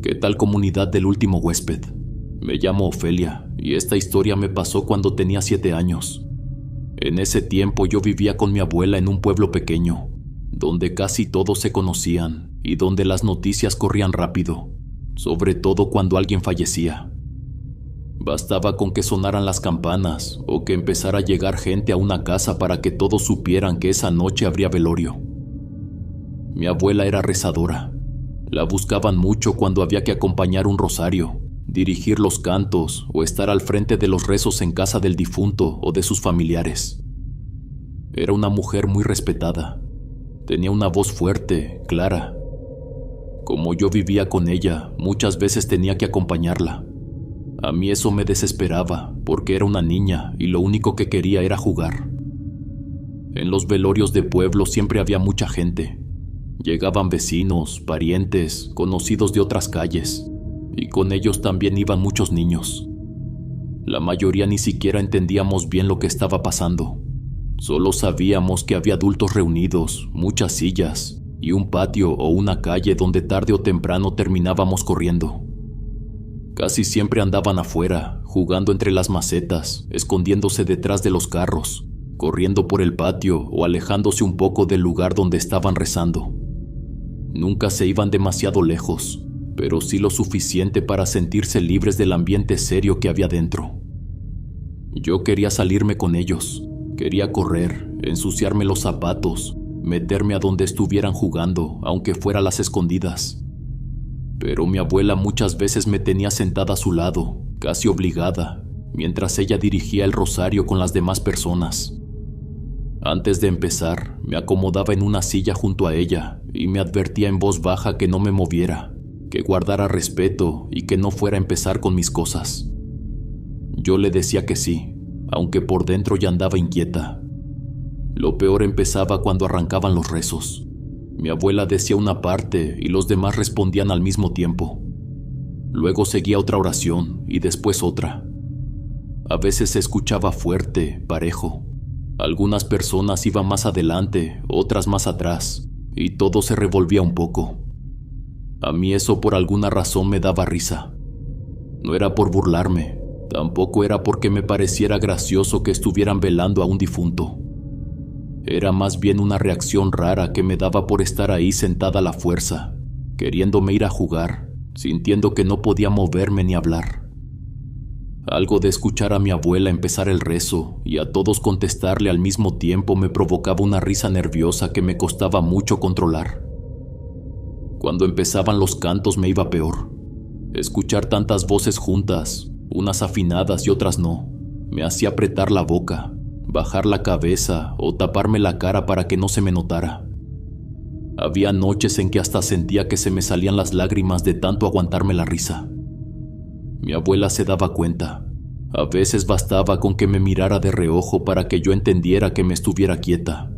¿Qué tal, comunidad del último huésped? Me llamo Ofelia y esta historia me pasó cuando tenía 7 años. En ese tiempo yo vivía con mi abuela en un pueblo pequeño, donde casi todos se conocían y donde las noticias corrían rápido, sobre todo cuando alguien fallecía. Bastaba con que sonaran las campanas o que empezara a llegar gente a una casa para que todos supieran que esa noche habría velorio. Mi abuela era rezadora. La buscaban mucho cuando había que acompañar un rosario, dirigir los cantos o estar al frente de los rezos en casa del difunto o de sus familiares. Era una mujer muy respetada. Tenía una voz fuerte, clara. Como yo vivía con ella, muchas veces tenía que acompañarla. A mí eso me desesperaba, porque era una niña y lo único que quería era jugar. En los velorios de pueblo siempre había mucha gente. Llegaban vecinos, parientes, conocidos de otras calles, y con ellos también iban muchos niños. La mayoría ni siquiera entendíamos bien lo que estaba pasando. Solo sabíamos que había adultos reunidos, muchas sillas, y un patio o una calle donde tarde o temprano terminábamos corriendo. Casi siempre andaban afuera, jugando entre las macetas, escondiéndose detrás de los carros, corriendo por el patio o alejándose un poco del lugar donde estaban rezando. Nunca se iban demasiado lejos, pero sí lo suficiente para sentirse libres del ambiente serio que había dentro. Yo quería salirme con ellos, quería correr, ensuciarme los zapatos, meterme a donde estuvieran jugando, aunque fuera a las escondidas. Pero mi abuela muchas veces me tenía sentada a su lado, casi obligada, mientras ella dirigía el rosario con las demás personas. Antes de empezar, me acomodaba en una silla junto a ella y me advertía en voz baja que no me moviera, que guardara respeto y que no fuera a empezar con mis cosas. Yo le decía que sí, aunque por dentro ya andaba inquieta. Lo peor empezaba cuando arrancaban los rezos. Mi abuela decía una parte y los demás respondían al mismo tiempo. Luego seguía otra oración y después otra. A veces se escuchaba fuerte, parejo. Algunas personas iban más adelante, otras más atrás, y todo se revolvía un poco. A mí eso por alguna razón me daba risa. No era por burlarme, tampoco era porque me pareciera gracioso que estuvieran velando a un difunto. Era más bien una reacción rara que me daba por estar ahí sentada a la fuerza, queriéndome ir a jugar, sintiendo que no podía moverme ni hablar. Algo de escuchar a mi abuela empezar el rezo y a todos contestarle al mismo tiempo me provocaba una risa nerviosa que me costaba mucho controlar. Cuando empezaban los cantos me iba peor. Escuchar tantas voces juntas, unas afinadas y otras no, me hacía apretar la boca, bajar la cabeza o taparme la cara para que no se me notara. Había noches en que hasta sentía que se me salían las lágrimas de tanto aguantarme la risa. Mi abuela se daba cuenta. A veces bastaba con que me mirara de reojo para que yo entendiera que me estuviera quieta.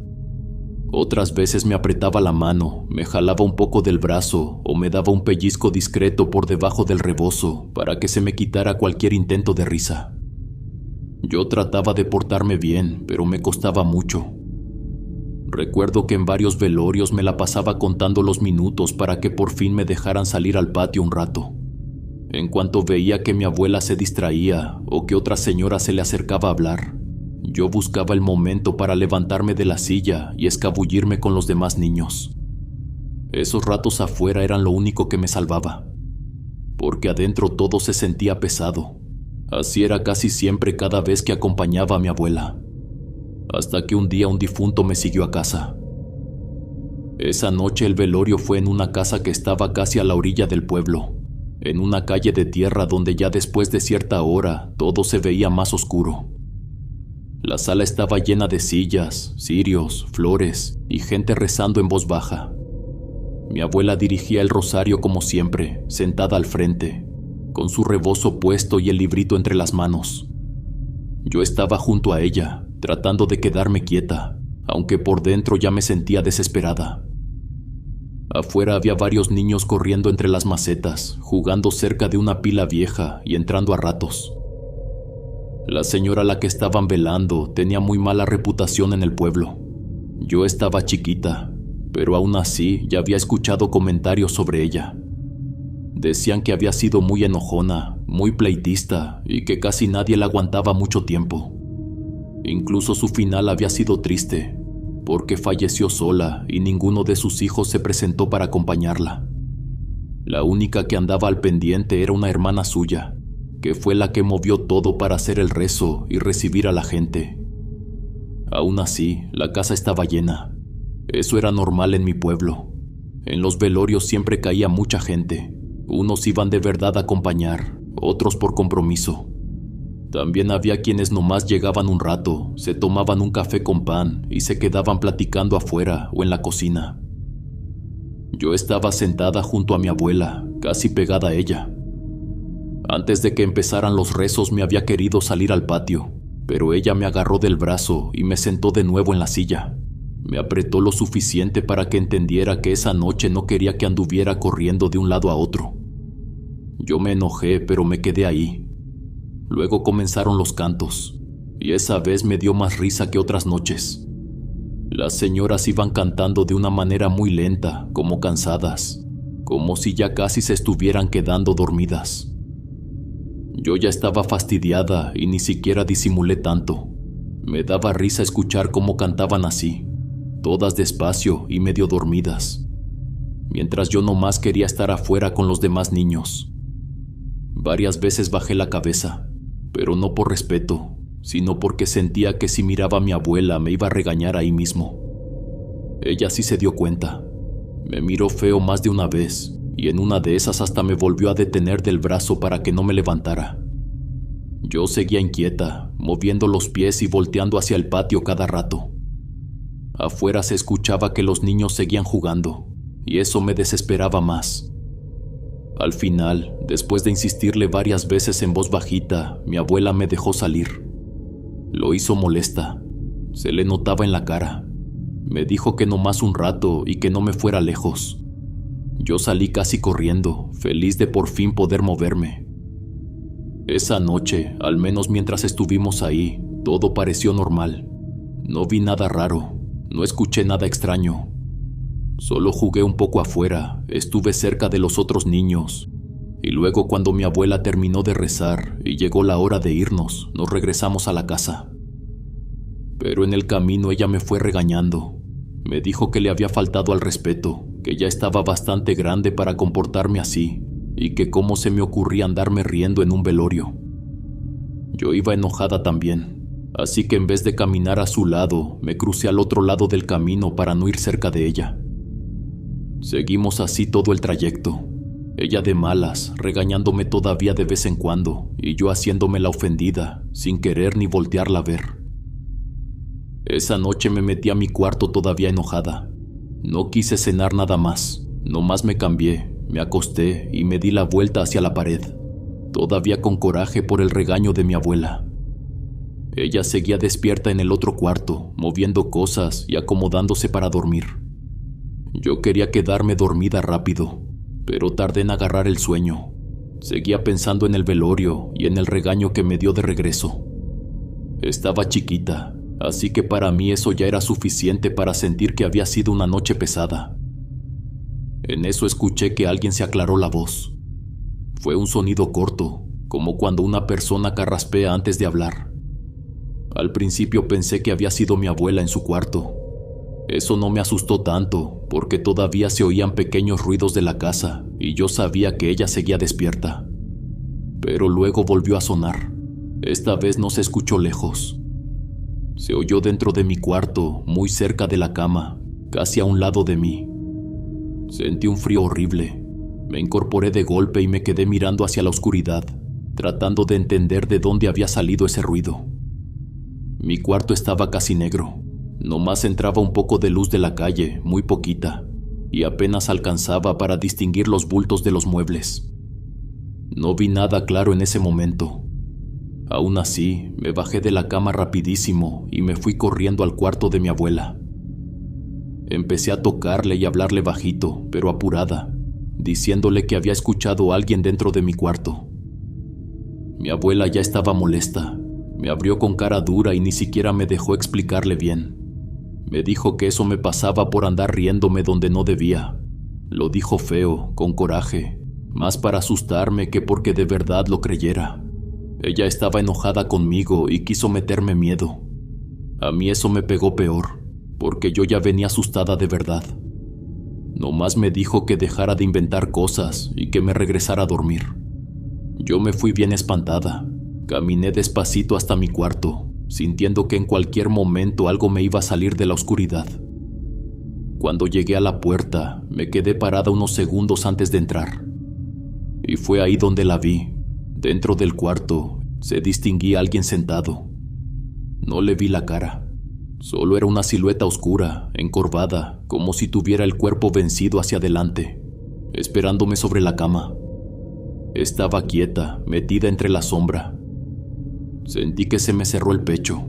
Otras veces me apretaba la mano, me jalaba un poco del brazo o me daba un pellizco discreto por debajo del rebozo para que se me quitara cualquier intento de risa. Yo trataba de portarme bien, pero me costaba mucho. Recuerdo que en varios velorios me la pasaba contando los minutos para que por fin me dejaran salir al patio un rato. En cuanto veía que mi abuela se distraía o que otra señora se le acercaba a hablar, yo buscaba el momento para levantarme de la silla y escabullirme con los demás niños. Esos ratos afuera eran lo único que me salvaba, porque adentro todo se sentía pesado. Así era casi siempre cada vez que acompañaba a mi abuela, hasta que un día un difunto me siguió a casa. Esa noche el velorio fue en una casa que estaba casi a la orilla del pueblo, en una calle de tierra donde ya después de cierta hora todo se veía más oscuro. La sala estaba llena de sillas, cirios, flores y gente rezando en voz baja. Mi abuela dirigía el rosario como siempre, sentada al frente, con su rebozo puesto y el librito entre las manos. Yo estaba junto a ella, tratando de quedarme quieta, aunque por dentro ya me sentía desesperada. Afuera había varios niños corriendo entre las macetas, jugando cerca de una pila vieja y entrando a ratos. La señora a la que estaban velando tenía muy mala reputación en el pueblo. Yo estaba chiquita, pero aún así ya había escuchado comentarios sobre ella. Decían que había sido muy enojona, muy pleitista y que casi nadie la aguantaba mucho tiempo. Incluso su final había sido triste, porque falleció sola y ninguno de sus hijos se presentó para acompañarla. La única que andaba al pendiente era una hermana suya, que fue la que movió todo para hacer el rezo y recibir a la gente. Aún así, la casa estaba llena. Eso era normal en mi pueblo. En los velorios siempre caía mucha gente. Unos iban de verdad a acompañar, otros por compromiso. También había quienes nomás llegaban un rato, se tomaban un café con pan y se quedaban platicando afuera o en la cocina. Yo estaba sentada junto a mi abuela, casi pegada a ella. Antes de que empezaran los rezos me había querido salir al patio, pero ella me agarró del brazo y me sentó de nuevo en la silla. Me apretó lo suficiente para que entendiera que esa noche no quería que anduviera corriendo de un lado a otro. Yo me enojé, pero me quedé ahí. Luego comenzaron los cantos, y esa vez me dio más risa que otras noches. Las señoras iban cantando de una manera muy lenta, como cansadas, como si ya casi se estuvieran quedando dormidas. Yo ya estaba fastidiada y ni siquiera disimulé tanto. Me daba risa escuchar cómo cantaban así, todas despacio y medio dormidas, mientras yo nomás quería estar afuera con los demás niños. Varias veces bajé la cabeza, pero no por respeto, sino porque sentía que si miraba a mi abuela me iba a regañar ahí mismo. Ella sí se dio cuenta. Me miró feo más de una vez, y en una de esas hasta me volvió a detener del brazo para que no me levantara. Yo seguía inquieta, moviendo los pies y volteando hacia el patio cada rato. Afuera se escuchaba que los niños seguían jugando, y eso me desesperaba más. Al final, después de insistirle varias veces en voz bajita, mi abuela me dejó salir. Lo hizo molesta. Se le notaba en la cara. Me dijo que nomás un rato y que no me fuera lejos. Yo salí casi corriendo, feliz de por fin poder moverme. Esa noche, al menos mientras estuvimos ahí, todo pareció normal. No vi nada raro, no escuché nada extraño. Solo jugué un poco afuera, estuve cerca de los otros niños, y luego cuando mi abuela terminó de rezar y llegó la hora de irnos, nos regresamos a la casa. Pero en el camino ella me fue regañando. Me dijo que le había faltado al respeto, que ya estaba bastante grande para comportarme así, y que cómo se me ocurría andarme riendo en un velorio. Yo iba enojada también, así que en vez de caminar a su lado, me crucé al otro lado del camino para no ir cerca de ella. Seguimos así todo el trayecto, ella de malas, regañándome todavía de vez en cuando, y yo haciéndome la ofendida, sin querer ni voltearla a ver. Esa noche me metí a mi cuarto todavía enojada. No quise cenar nada más, nomás me cambié, me acosté y me di la vuelta hacia la pared, todavía con coraje por el regaño de mi abuela. Ella seguía despierta en el otro cuarto, moviendo cosas y acomodándose para dormir. Yo quería quedarme dormida rápido, pero tardé en agarrar el sueño. Seguía pensando en el velorio y en el regaño que me dio de regreso. Estaba chiquita, así que para mí eso ya era suficiente para sentir que había sido una noche pesada. En eso escuché que alguien se aclaró la voz. Fue un sonido corto, como cuando una persona carraspea antes de hablar. Al principio pensé que había sido mi abuela en su cuarto. Eso no me asustó tanto, porque todavía se oían pequeños ruidos de la casa y yo sabía que ella seguía despierta. Pero luego volvió a sonar. Esta vez no se escuchó lejos. Se oyó dentro de mi cuarto, muy cerca de la cama, casi a un lado de mí. Sentí un frío horrible. Me incorporé de golpe y me quedé mirando hacia la oscuridad, tratando de entender de dónde había salido ese ruido. Mi cuarto estaba casi negro. Nomás entraba un poco de luz de la calle, muy poquita, y apenas alcanzaba para distinguir los bultos de los muebles. No vi nada claro en ese momento. Aún así, me bajé de la cama rapidísimo y me fui corriendo al cuarto de mi abuela. Empecé a tocarle y hablarle bajito, pero apurada, diciéndole que había escuchado a alguien dentro de mi cuarto. Mi abuela ya estaba molesta. Me abrió con cara dura y ni siquiera me dejó explicarle bien. Me dijo que eso me pasaba por andar riéndome donde no debía. Lo dijo feo, con coraje, más para asustarme que porque de verdad lo creyera. Ella estaba enojada conmigo y quiso meterme miedo. A mí eso me pegó peor, porque yo ya venía asustada de verdad. Nomás me dijo que dejara de inventar cosas y que me regresara a dormir. Yo me fui bien espantada. Caminé despacito hasta mi cuarto, sintiendo que en cualquier momento algo me iba a salir de la oscuridad. Cuando llegué a la puerta, me quedé parada unos segundos antes de entrar. Y fue ahí donde la vi. Dentro del cuarto se distinguía a alguien sentado. No le vi la cara. Solo era una silueta oscura, encorvada, como si tuviera el cuerpo vencido hacia adelante, esperándome sobre la cama. Estaba quieta, metida entre la sombra. Sentí que se me cerró el pecho.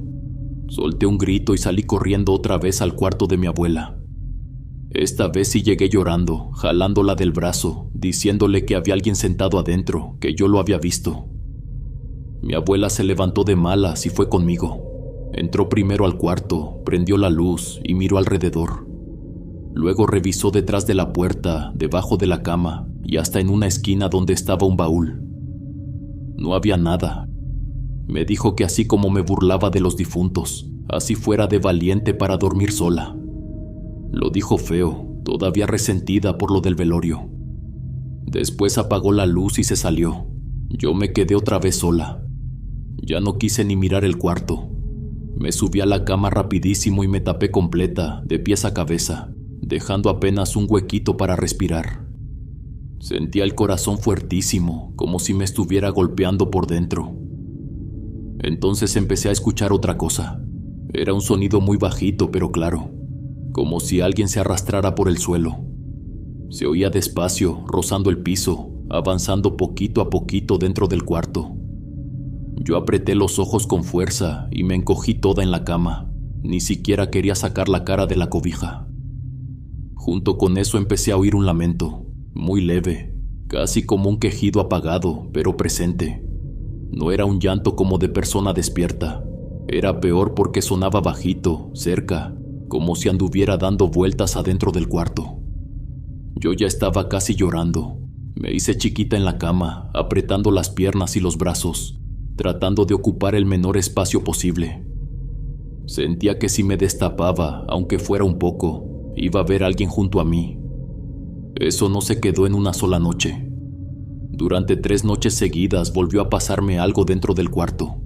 Solté un grito y salí corriendo otra vez al cuarto de mi abuela. Esta vez sí llegué llorando, jalándola del brazo, diciéndole que había alguien sentado adentro, que yo lo había visto. Mi abuela se levantó de malas y fue conmigo. Entró primero al cuarto, prendió la luz y miró alrededor. Luego revisó detrás de la puerta, debajo de la cama y hasta en una esquina donde estaba un baúl. No había nada. Me dijo que así como me burlaba de los difuntos, así fuera de valiente para dormir sola. Lo dijo feo, todavía resentida por lo del velorio. Después apagó la luz y se salió. Yo me quedé otra vez sola. Ya no quise ni mirar el cuarto. Me subí a la cama rapidísimo y me tapé completa, de pies a cabeza, dejando apenas un huequito para respirar. Sentía el corazón fuertísimo, como si me estuviera golpeando por dentro. Entonces empecé a escuchar otra cosa. Era un sonido muy bajito pero claro, como si alguien se arrastrara por el suelo. Se oía despacio, rozando el piso, avanzando poquito a poquito dentro del cuarto. Yo apreté los ojos con fuerza y me encogí toda en la cama. Ni siquiera quería sacar la cara de la cobija. Junto con eso empecé a oír un lamento, muy leve, casi como un quejido apagado, pero presente. No era un llanto como de persona despierta. Era peor porque sonaba bajito, cerca, como si anduviera dando vueltas adentro del cuarto. Yo ya estaba casi llorando. Me hice chiquita en la cama, apretando las piernas y los brazos, tratando de ocupar el menor espacio posible. Sentía que si me destapaba, aunque fuera un poco, iba a haber alguien junto a mí. Eso no se quedó en una sola noche. Durante 3 noches seguidas volvió a pasarme algo dentro del cuarto.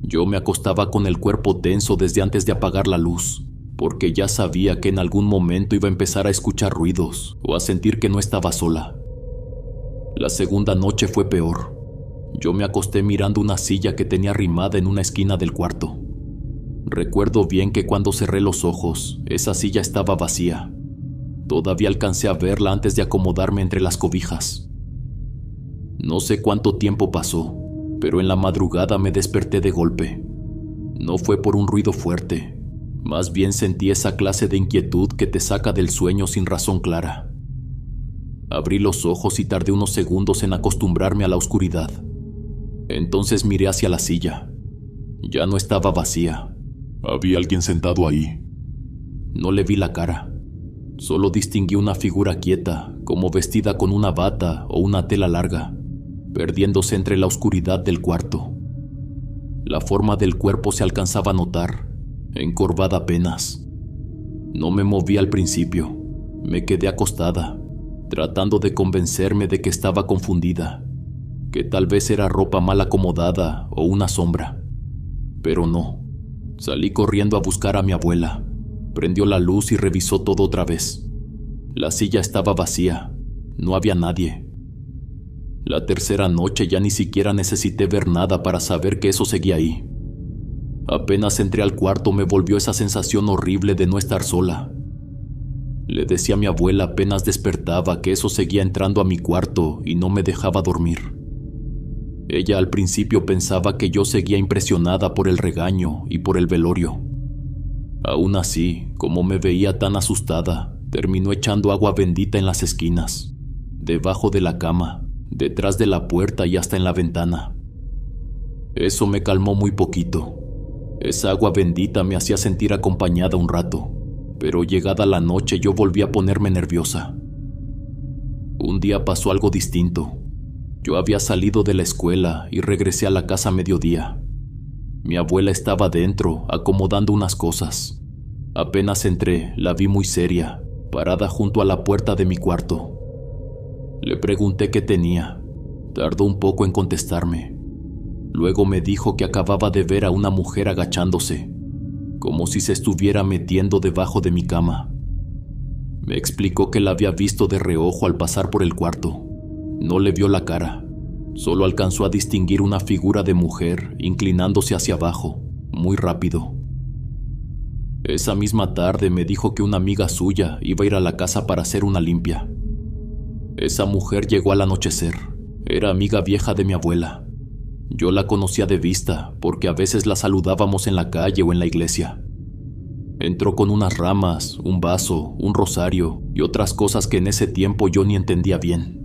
Yo me acostaba con el cuerpo tenso desde antes de apagar la luz, porque ya sabía que en algún momento iba a empezar a escuchar ruidos o a sentir que no estaba sola. La segunda noche fue peor. Yo me acosté mirando una silla que tenía arrimada en una esquina del cuarto. Recuerdo bien que cuando cerré los ojos, esa silla estaba vacía. Todavía alcancé a verla antes de acomodarme entre las cobijas. No sé cuánto tiempo pasó, pero en la madrugada me desperté de golpe. No fue por un ruido fuerte, más bien sentí esa clase de inquietud que te saca del sueño sin razón clara. Abrí los ojos y tardé unos segundos en acostumbrarme a la oscuridad. Entonces miré hacia la silla. Ya no estaba vacía. Había alguien sentado ahí. No le vi la cara. Solo distinguí una figura quieta, como vestida con una bata o una tela larga, perdiéndose entre la oscuridad del cuarto. La forma del cuerpo se alcanzaba a notar, encorvada apenas. No me moví al principio. Me quedé acostada, tratando de convencerme de que estaba confundida, que tal vez era ropa mal acomodada o una sombra. Pero no. Salí corriendo a buscar a mi abuela. Prendió la luz y revisó todo otra vez. La silla estaba vacía. No había nadie. La tercera noche ya ni siquiera necesité ver nada para saber que eso seguía ahí. Apenas entré al cuarto me volvió esa sensación horrible de no estar sola. Le decía a mi abuela apenas despertaba que eso seguía entrando a mi cuarto y no me dejaba dormir. Ella al principio pensaba que yo seguía impresionada por el regaño y por el velorio. Aún así, como me veía tan asustada, terminó echando agua bendita en las esquinas, debajo de la cama, detrás de la puerta y hasta en la ventana. Eso me calmó muy poquito. Esa agua bendita me hacía sentir acompañada un rato, pero llegada la noche yo volví a ponerme nerviosa. Un día pasó algo distinto. Yo había salido de la escuela y regresé a la casa a mediodía. Mi abuela estaba dentro, acomodando unas cosas. Apenas entré, la vi muy seria, parada junto a la puerta de mi cuarto. Le pregunté qué tenía. Tardó un poco en contestarme. Luego me dijo que acababa de ver a una mujer agachándose, como si se estuviera metiendo debajo de mi cama. Me explicó que la había visto de reojo al pasar por el cuarto. No le vio la cara, solo alcanzó a distinguir una figura de mujer inclinándose hacia abajo, muy rápido. Esa misma tarde me dijo que una amiga suya iba a ir a la casa para hacer una limpia. Esa mujer llegó al anochecer. Era amiga vieja de mi abuela. Yo la conocía de vista porque a veces la saludábamos en la calle o en la iglesia. Entró con unas ramas, un vaso, un rosario y otras cosas que en ese tiempo yo ni entendía bien.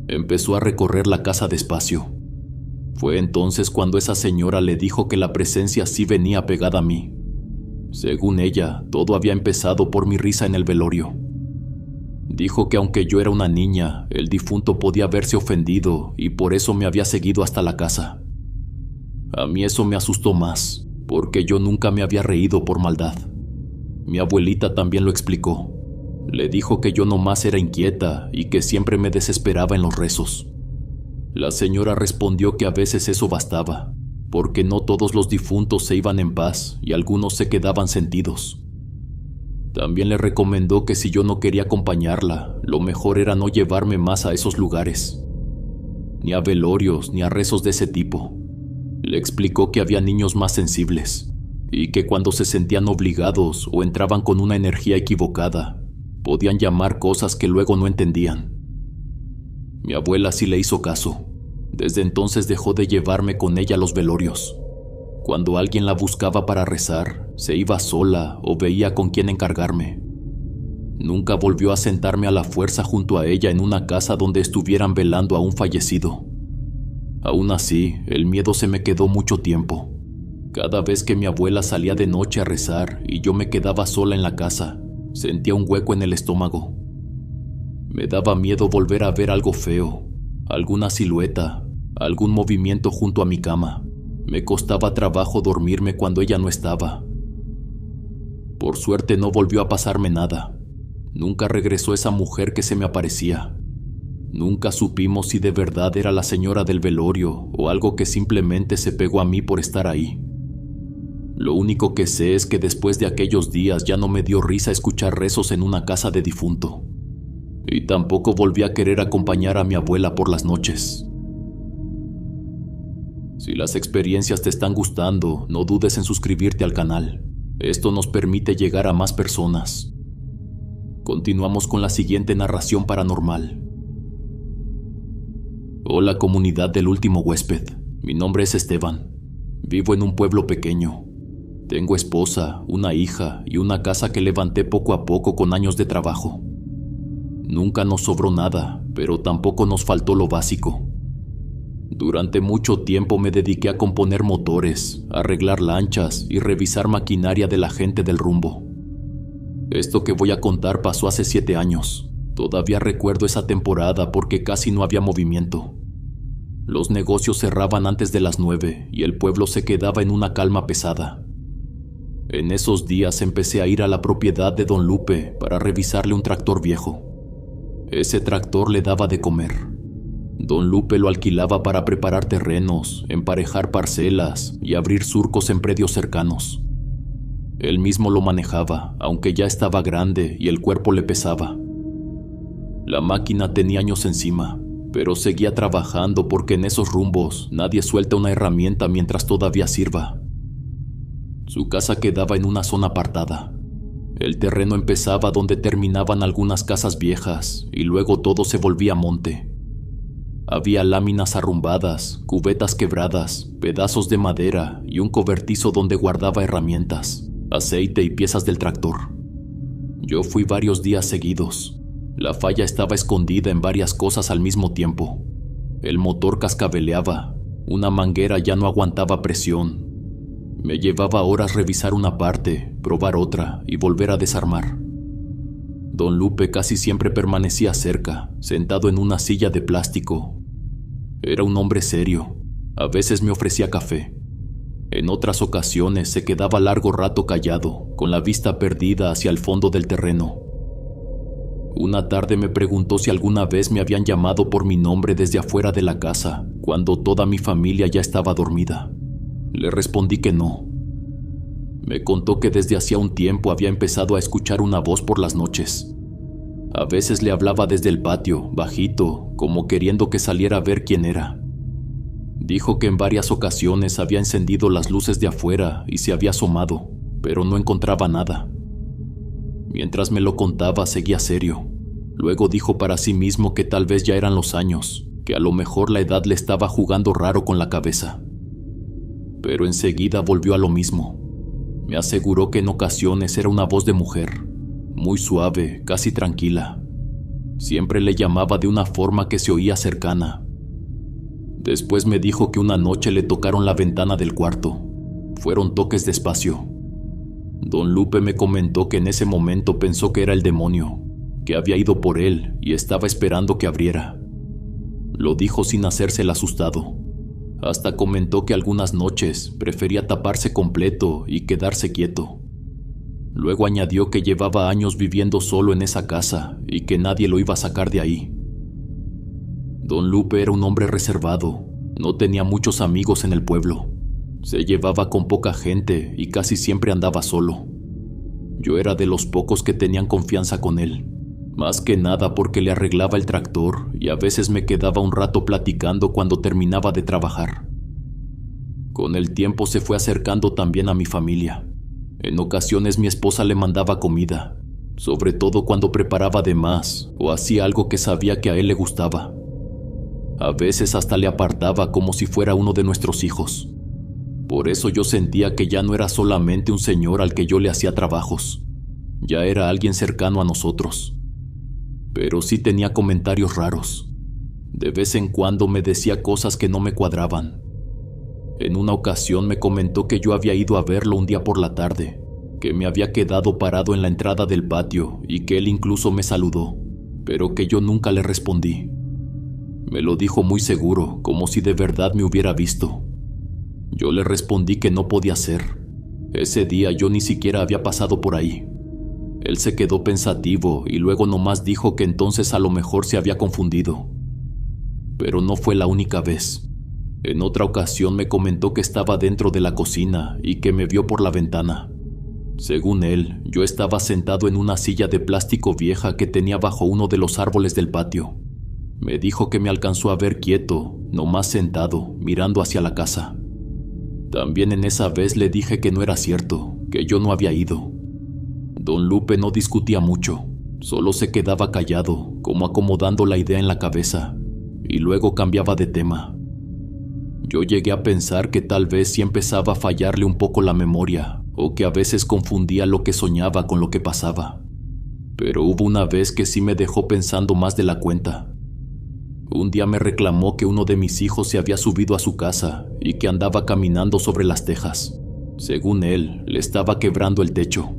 Empezó a recorrer la casa despacio. Fue entonces cuando esa señora le dijo que la presencia sí venía pegada a mí. Según ella, todo había empezado por mi risa en el velorio. Dijo que aunque yo era una niña, el difunto podía verse ofendido y por eso me había seguido hasta la casa. A mí eso me asustó más, porque yo nunca me había reído por maldad. Mi abuelita también lo explicó. Le dijo que yo nomás era inquieta y que siempre me desesperaba en los rezos. La señora respondió que a veces eso bastaba, porque no todos los difuntos se iban en paz y algunos se quedaban sentidos. También le recomendó que si yo no quería acompañarla, lo mejor era no llevarme más a esos lugares, ni a velorios ni a rezos de ese tipo. Le explicó que había niños más sensibles y que cuando se sentían obligados o entraban con una energía equivocada, podían llamar cosas que luego no entendían. Mi abuela sí le hizo caso. Desde entonces dejó de llevarme con ella a los velorios. Cuando alguien la buscaba para rezar, se iba sola o veía con quién encargarme. Nunca volvió a sentarme a la fuerza junto a ella en una casa donde estuvieran velando a un fallecido. Aún así, el miedo se me quedó mucho tiempo. Cada vez que mi abuela salía de noche a rezar y yo me quedaba sola en la casa, sentía un hueco en el estómago. Me daba miedo volver a ver algo feo, alguna silueta, algún movimiento junto a mi cama. Me costaba trabajo dormirme cuando ella no estaba. Por suerte no volvió a pasarme nada. Nunca regresó esa mujer que se me aparecía. Nunca supimos si de verdad era la señora del velorio o algo que simplemente se pegó a mí por estar ahí. Lo único que sé es que después de aquellos días ya no me dio risa escuchar rezos en una casa de difunto. Y tampoco volví a querer acompañar a mi abuela por las noches. Si las experiencias te están gustando, no dudes en suscribirte al canal. Esto nos permite llegar a más personas. Continuamos con la siguiente narración paranormal. Hola comunidad del último huésped, mi nombre es Esteban. Vivo en un pueblo pequeño. Tengo esposa, una hija y una casa que levanté poco a poco con años de trabajo. Nunca nos sobró nada, pero tampoco nos faltó lo básico. Durante mucho tiempo me dediqué a componer motores, arreglar lanchas y revisar maquinaria de la gente del rumbo. Esto que voy a contar pasó hace 7 años. Todavía recuerdo esa temporada porque casi no había movimiento. Los negocios cerraban antes de las 9 y el pueblo se quedaba en una calma pesada. En esos días empecé a ir a la propiedad de Don Lupe para revisarle un tractor viejo. Ese tractor le daba de comer. Don Lupe lo alquilaba para preparar terrenos, emparejar parcelas y abrir surcos en predios cercanos. Él mismo lo manejaba, aunque ya estaba grande y el cuerpo le pesaba. La máquina tenía años encima, pero seguía trabajando porque en esos rumbos nadie suelta una herramienta mientras todavía sirva. Su casa quedaba en una zona apartada. El terreno empezaba donde terminaban algunas casas viejas y luego todo se volvía monte. Había láminas arrumbadas, cubetas quebradas, pedazos de madera y un cobertizo donde guardaba herramientas, aceite y piezas del tractor. Yo fui varios días seguidos. La falla estaba escondida en varias cosas al mismo tiempo. El motor cascabeleaba, una manguera ya no aguantaba presión. Me llevaba horas revisar una parte, probar otra y volver a desarmar. Don Lupe casi siempre permanecía cerca, sentado en una silla de plástico. Era un hombre serio. A veces me ofrecía café. En otras ocasiones se quedaba largo rato callado, con la vista perdida hacia el fondo del terreno. Una tarde me preguntó si alguna vez me habían llamado por mi nombre desde afuera de la casa, cuando toda mi familia ya estaba dormida. Le respondí que no. Me contó que desde hacía un tiempo había empezado a escuchar una voz por las noches. A veces le hablaba desde el patio, bajito, como queriendo que saliera a ver quién era. Dijo que en varias ocasiones había encendido las luces de afuera y se había asomado, pero no encontraba nada. Mientras me lo contaba, seguía serio. Luego dijo para sí mismo que tal vez ya eran los años, que a lo mejor la edad le estaba jugando raro con la cabeza. Pero enseguida volvió a lo mismo. Me aseguró que en ocasiones era una voz de mujer, muy suave, casi tranquila. Siempre le llamaba de una forma que se oía cercana. Después me dijo que una noche le tocaron la ventana del cuarto. Fueron toques despacio. Don Lupe me comentó que en ese momento pensó que era el demonio, que había ido por él y estaba esperando que abriera. Lo dijo sin hacerse el asustado. Hasta comentó que algunas noches prefería taparse completo y quedarse quieto. Luego añadió que llevaba años viviendo solo en esa casa y que nadie lo iba a sacar de ahí. Don Lupe era un hombre reservado, no tenía muchos amigos en el pueblo. Se llevaba con poca gente y casi siempre andaba solo. Yo era de los pocos que tenían confianza con él, más que nada porque le arreglaba el tractor y a veces me quedaba un rato platicando cuando terminaba de trabajar. Con el tiempo se fue acercando también a mi familia. En ocasiones mi esposa le mandaba comida, sobre todo cuando preparaba de más o hacía algo que sabía que a él le gustaba. A veces hasta le apartaba como si fuera uno de nuestros hijos. Por eso yo sentía que ya no era solamente un señor al que yo le hacía trabajos, ya era alguien cercano a nosotros. Pero sí tenía comentarios raros. De vez en cuando me decía cosas que no me cuadraban. En una ocasión me comentó que yo había ido a verlo un día por la tarde, que me había quedado parado en la entrada del patio y que él incluso me saludó, pero que yo nunca le respondí. Me lo dijo muy seguro, como si de verdad me hubiera visto. Yo le respondí que no podía ser. Ese día yo ni siquiera había pasado por ahí. Él se quedó pensativo y luego nomás dijo que entonces a lo mejor se había confundido. Pero no fue la única vez. En otra ocasión me comentó que estaba dentro de la cocina y que me vio por la ventana. Según él, yo estaba sentado en una silla de plástico vieja que tenía bajo uno de los árboles del patio. Me dijo que me alcanzó a ver quieto, nomás sentado, mirando hacia la casa. También en esa vez le dije que no era cierto, que yo no había ido. Don Lupe no discutía mucho, solo se quedaba callado, como acomodando la idea en la cabeza, y luego cambiaba de tema. Yo llegué a pensar que tal vez sí empezaba a fallarle un poco la memoria, o que a veces confundía lo que soñaba con lo que pasaba. Pero hubo una vez que sí me dejó pensando más de la cuenta. Un día me reclamó que uno de mis hijos se había subido a su casa y que andaba caminando sobre las tejas. Según él, le estaba quebrando el techo.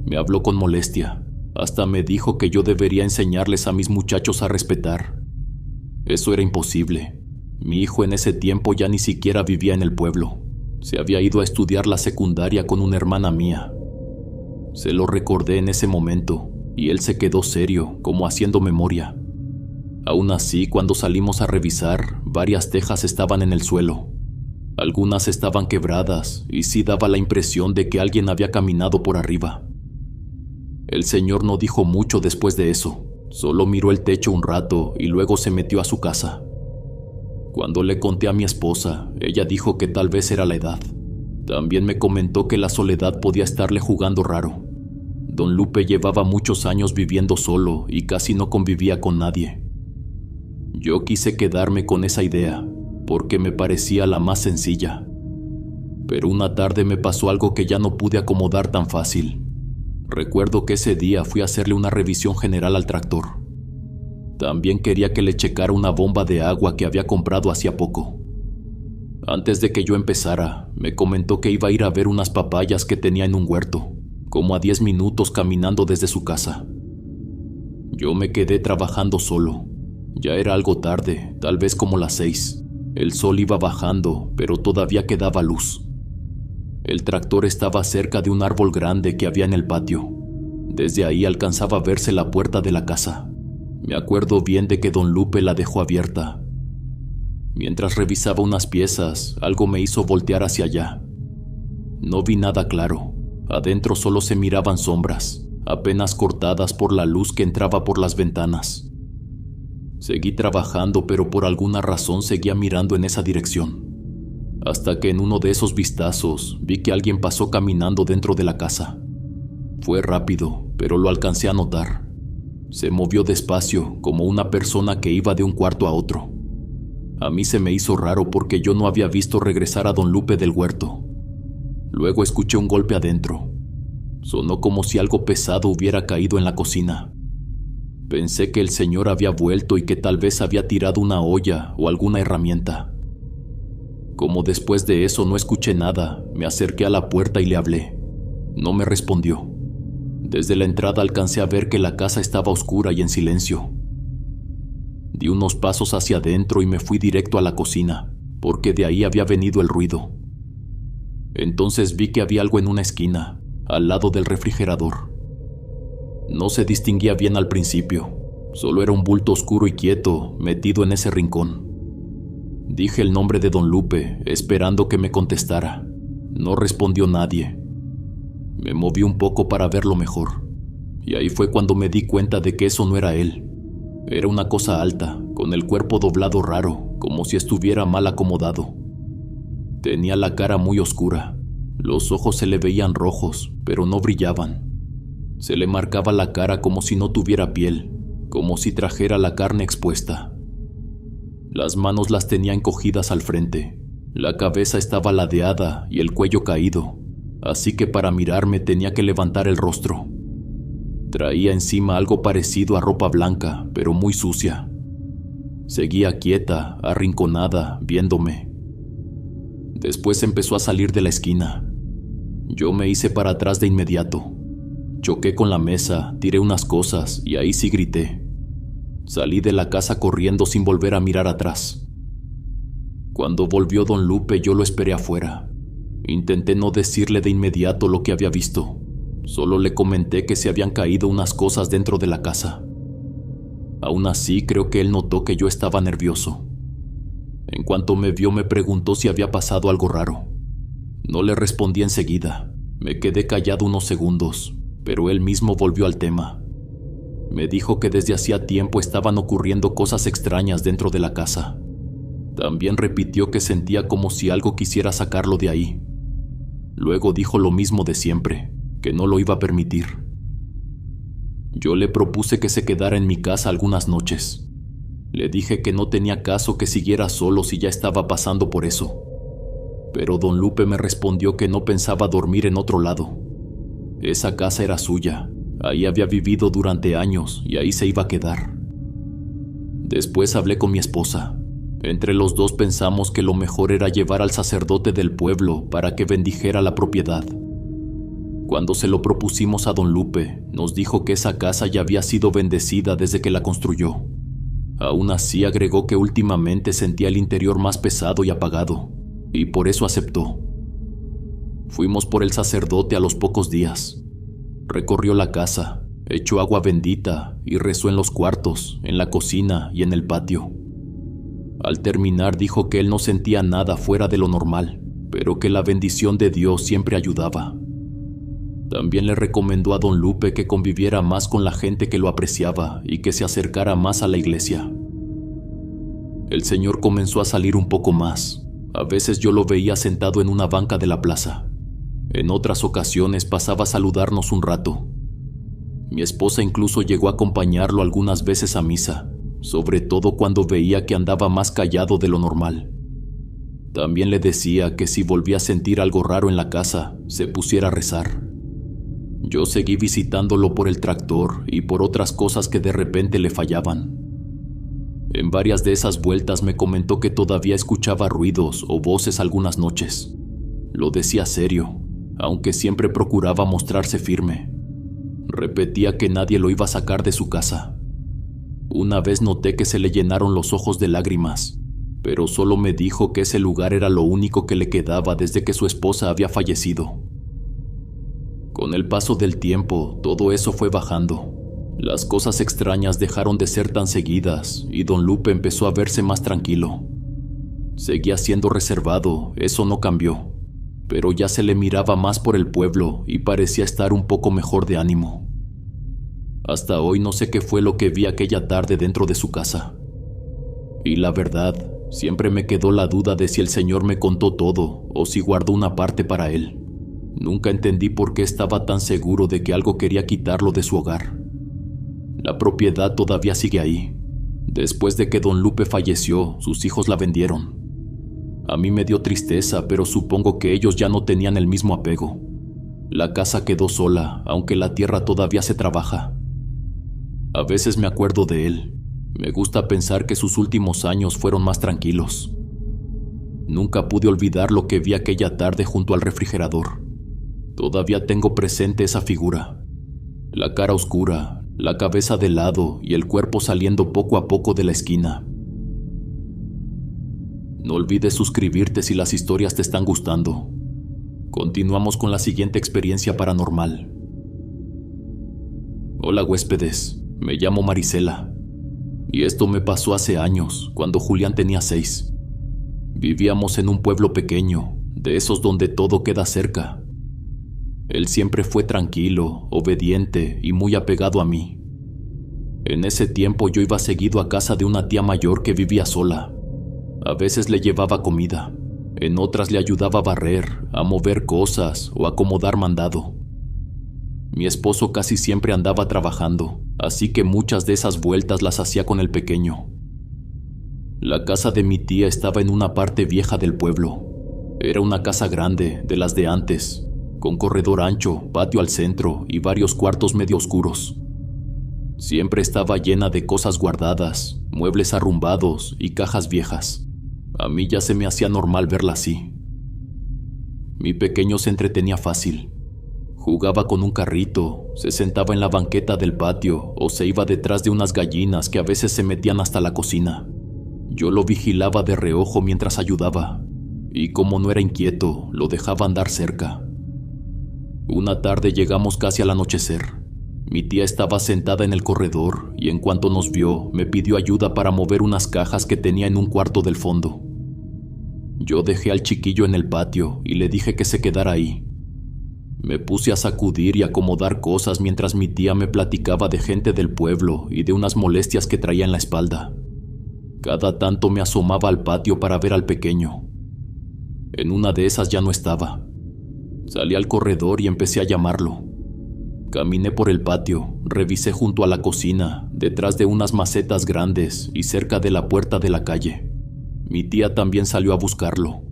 Me habló con molestia. Hasta me dijo que yo debería enseñarles a mis muchachos a respetar. Eso era imposible. Mi hijo en ese tiempo ya ni siquiera vivía en el pueblo. Se había ido a estudiar la secundaria con una hermana mía. Se lo recordé en ese momento y él se quedó serio, como haciendo memoria. Aún así, cuando salimos a revisar, varias tejas estaban en el suelo. Algunas estaban quebradas y sí daba la impresión de que alguien había caminado por arriba. El señor no dijo mucho después de eso, solo miró el techo un rato y luego se metió a su casa. Cuando le conté a mi esposa, ella dijo que tal vez era la edad. También me comentó que la soledad podía estarle jugando raro. Don Lupe llevaba muchos años viviendo solo y casi no convivía con nadie. Yo quise quedarme con esa idea, porque me parecía la más sencilla. Pero una tarde me pasó algo que ya no pude acomodar tan fácil. Recuerdo que ese día fui a hacerle una revisión general al tractor. También quería que le checara una bomba de agua que había comprado hacía poco. Antes de que yo empezara, me comentó que iba a ir a ver unas papayas que tenía en un huerto, como a 10 minutos caminando desde su casa. Yo me quedé trabajando solo. Ya era algo tarde, tal vez como las 6. El sol iba bajando, pero todavía quedaba luz. El tractor estaba cerca de un árbol grande que había en el patio. Desde ahí alcanzaba a verse la puerta de la casa. Me acuerdo bien de que don Lupe la dejó abierta. Mientras revisaba unas piezas, algo me hizo voltear hacia allá. No vi nada claro. Adentro solo se miraban sombras, apenas cortadas por la luz que entraba por las ventanas. Seguí trabajando, pero por alguna razón seguía mirando en esa dirección. Hasta que en uno de esos vistazos vi que alguien pasó caminando dentro de la casa. Fue rápido, pero lo alcancé a notar. Se movió despacio, como una persona que iba de un cuarto a otro. A mí se me hizo raro porque yo no había visto regresar a don Lupe del huerto. Luego escuché un golpe adentro. Sonó como si algo pesado hubiera caído en la cocina. Pensé que el señor había vuelto y que tal vez había tirado una olla o alguna herramienta. Como después de eso no escuché nada, me acerqué a la puerta y le hablé. No me respondió. Desde la entrada alcancé a ver que la casa estaba oscura y en silencio. Di unos pasos hacia adentro y me fui directo a la cocina, porque de ahí había venido el ruido. Entonces vi que había algo en una esquina, al lado del refrigerador. No se distinguía bien al principio, solo era un bulto oscuro y quieto, metido en ese rincón. Dije el nombre de don Lupe, esperando que me contestara. No respondió nadie. Me moví un poco para verlo mejor, y ahí fue cuando me di cuenta de que eso no era él. Era una cosa alta, con el cuerpo doblado raro, como si estuviera mal acomodado. Tenía la cara muy oscura, los ojos se le veían rojos, pero no brillaban. Se le marcaba la cara como si no tuviera piel, como si trajera la carne expuesta. Las manos las tenía encogidas al frente, la cabeza estaba ladeada y el cuello caído, así que para mirarme tenía que levantar el rostro. Traía encima algo parecido a ropa blanca, pero muy sucia. Seguía quieta, arrinconada, viéndome. Después empezó a salir de la esquina. Yo me hice para atrás de inmediato. Choqué con la mesa, tiré unas cosas y ahí sí grité. Salí de la casa corriendo sin volver a mirar atrás. Cuando volvió don Lupe yo lo esperé afuera. Intenté no decirle de inmediato lo que había visto. Solo le comenté que se habían caído unas cosas dentro de la casa. Aún así, creo que él notó que yo estaba nervioso. En cuanto me vio, me preguntó si había pasado algo raro. No le respondí enseguida. Me quedé callado unos segundos, pero él mismo volvió al tema. Me dijo que desde hacía tiempo estaban ocurriendo cosas extrañas dentro de la casa. También repitió que sentía como si algo quisiera sacarlo de ahí. Luego dijo lo mismo de siempre, que no lo iba a permitir. Yo le propuse que se quedara en mi casa algunas noches. Le dije que no tenía caso que siguiera solo si ya estaba pasando por eso. Pero don Lupe me respondió que no pensaba dormir en otro lado. Esa casa era suya, ahí había vivido durante años y ahí se iba a quedar. Después hablé con mi esposa. Entre los dos pensamos que lo mejor era llevar al sacerdote del pueblo para que bendijera la propiedad. Cuando se lo propusimos a don Lupe, nos dijo que esa casa ya había sido bendecida desde que la construyó. Aún así agregó que últimamente sentía el interior más pesado y apagado, y por eso aceptó. Fuimos por el sacerdote a los pocos días. Recorrió la casa, echó agua bendita y rezó en los cuartos, en la cocina y en el patio. Al terminar dijo que él no sentía nada fuera de lo normal, pero que la bendición de Dios siempre ayudaba. También le recomendó a don Lupe que conviviera más con la gente que lo apreciaba y que se acercara más a la iglesia. El señor comenzó a salir un poco más. A veces yo lo veía sentado en una banca de la plaza. En otras ocasiones pasaba a saludarnos un rato. Mi esposa incluso llegó a acompañarlo algunas veces a misa, sobre todo cuando veía que andaba más callado de lo normal. También le decía que si volvía a sentir algo raro en la casa, se pusiera a rezar. Yo seguí visitándolo por el tractor y por otras cosas que de repente le fallaban. En varias de esas vueltas me comentó que todavía escuchaba ruidos o voces algunas noches. Lo decía serio, aunque siempre procuraba mostrarse firme. Repetía que nadie lo iba a sacar de su casa, Una vez noté que se le llenaron los ojos de lágrimas, pero solo me dijo que ese lugar era lo único que le quedaba desde que su esposa había fallecido. Con el paso del tiempo, todo eso fue bajando. Las cosas extrañas dejaron de ser tan seguidas y don Lupe empezó a verse más tranquilo. Seguía siendo reservado, eso no cambió, pero ya se le miraba más por el pueblo y parecía estar un poco mejor de ánimo. Hasta hoy no sé qué fue lo que vi aquella tarde dentro de su casa. Y la verdad, siempre me quedó la duda de si el señor me contó todo o si guardó una parte para él. Nunca entendí por qué estaba tan seguro de que algo quería quitarlo de su hogar. La propiedad todavía sigue ahí. Después de que don Lupe falleció, sus hijos la vendieron. A mí me dio tristeza, pero supongo que ellos ya no tenían el mismo apego. La casa quedó sola, aunque la tierra todavía se trabaja. A veces me acuerdo de él. Me gusta pensar que sus últimos años fueron más tranquilos. Nunca pude olvidar lo que vi aquella tarde junto al refrigerador. Todavía tengo presente esa figura. La cara oscura, la cabeza de lado y el cuerpo saliendo poco a poco de la esquina. No olvides suscribirte si las historias te están gustando. Continuamos con la siguiente experiencia paranormal. Hola huéspedes, me llamo Marisela. Y esto me pasó hace años, cuando Julián tenía 6. Vivíamos en un pueblo pequeño, de esos donde todo queda cerca. Él siempre fue tranquilo, obediente y muy apegado a mí. En ese tiempo yo iba seguido a casa de una tía mayor que vivía sola. A veces le llevaba comida, en otras le ayudaba a barrer, a mover cosas o a acomodar mandado. Mi esposo casi siempre andaba trabajando, así que muchas de esas vueltas las hacía con el pequeño. La casa de mi tía estaba en una parte vieja del pueblo. Era una casa grande, de las de antes, con corredor ancho, patio al centro y varios cuartos medio oscuros. Siempre estaba llena de cosas guardadas, muebles arrumbados y cajas viejas. A mí ya se me hacía normal verla así. Mi pequeño se entretenía fácil. Jugaba con un carrito, se sentaba en la banqueta del patio o se iba detrás de unas gallinas que a veces se metían hasta la cocina. Yo lo vigilaba de reojo mientras ayudaba, y como no era inquieto, lo dejaba andar cerca. Una tarde llegamos casi al anochecer. Mi tía estaba sentada en el corredor y en cuanto nos vio, me pidió ayuda para mover unas cajas que tenía en un cuarto del fondo. Yo dejé al chiquillo en el patio y le dije que se quedara ahí. Me puse a sacudir y acomodar cosas mientras mi tía me platicaba de gente del pueblo y de unas molestias que traía en la espalda. Cada tanto me asomaba al patio para ver al pequeño. En una de esas ya no estaba. Salí al corredor y empecé a llamarlo. Caminé por el patio, revisé junto a la cocina, detrás de unas macetas grandes y cerca de la puerta de la calle. Mi tía también salió a buscarlo.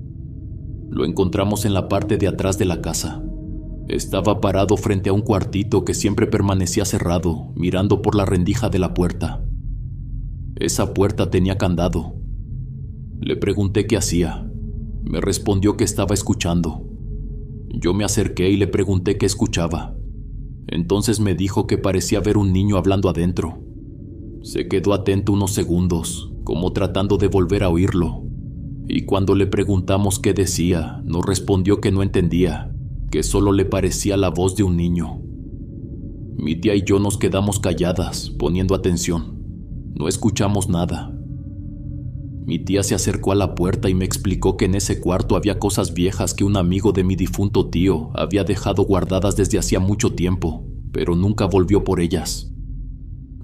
Lo encontramos en la parte de atrás de la casa. Estaba parado frente a un cuartito que siempre permanecía cerrado, mirando por la rendija de la puerta. Esa puerta tenía candado. Le pregunté qué hacía. Me respondió que estaba escuchando. Yo me acerqué y le pregunté qué escuchaba. Entonces me dijo que parecía ver un niño hablando adentro. Se quedó atento unos segundos, como tratando de volver a oírlo. Y cuando le preguntamos qué decía, nos respondió que no entendía, que solo le parecía la voz de un niño. Mi tía y yo nos quedamos calladas, poniendo atención. No escuchamos nada. Mi tía se acercó a la puerta y me explicó que en ese cuarto había cosas viejas que un amigo de mi difunto tío había dejado guardadas desde hacía mucho tiempo, pero nunca volvió por ellas.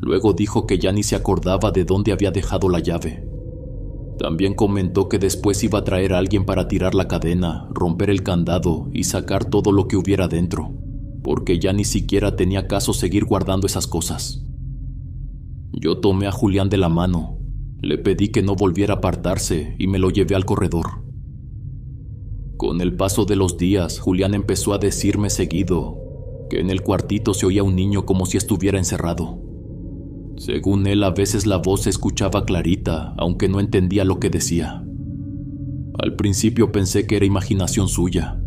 Luego dijo que ya ni se acordaba de dónde había dejado la llave. También comentó que después iba a traer a alguien para tirar la cadena, romper el candado y sacar todo lo que hubiera dentro, porque ya ni siquiera tenía caso seguir guardando esas cosas. Yo tomé a Julián de la mano, le pedí que no volviera a apartarse y me lo llevé al corredor. Con el paso de los días, Julián empezó a decirme seguido que en el cuartito se oía un niño como si estuviera encerrado. Según él, a veces la voz se escuchaba clarita, aunque no entendía lo que decía. Al principio pensé que era imaginación suya,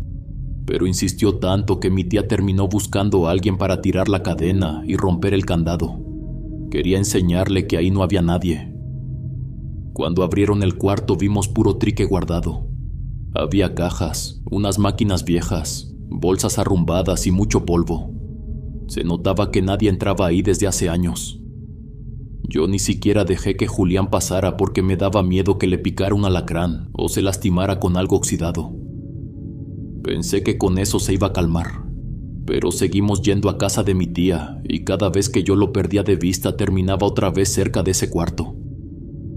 pero insistió tanto que mi tía terminó buscando a alguien para tirar la cadena y romper el candado, Quería enseñarle que ahí no había nadie. Cuando abrieron el cuarto vimos puro trique guardado. Había cajas, unas máquinas viejas, bolsas arrumbadas y mucho polvo. Se notaba que nadie entraba ahí desde hace años. Yo ni siquiera dejé que Julián pasara porque me daba miedo que le picara un alacrán o se lastimara con algo oxidado. Pensé que con eso se iba a calmar, pero seguimos yendo a casa de mi tía y cada vez que yo lo perdía de vista terminaba otra vez cerca de ese cuarto.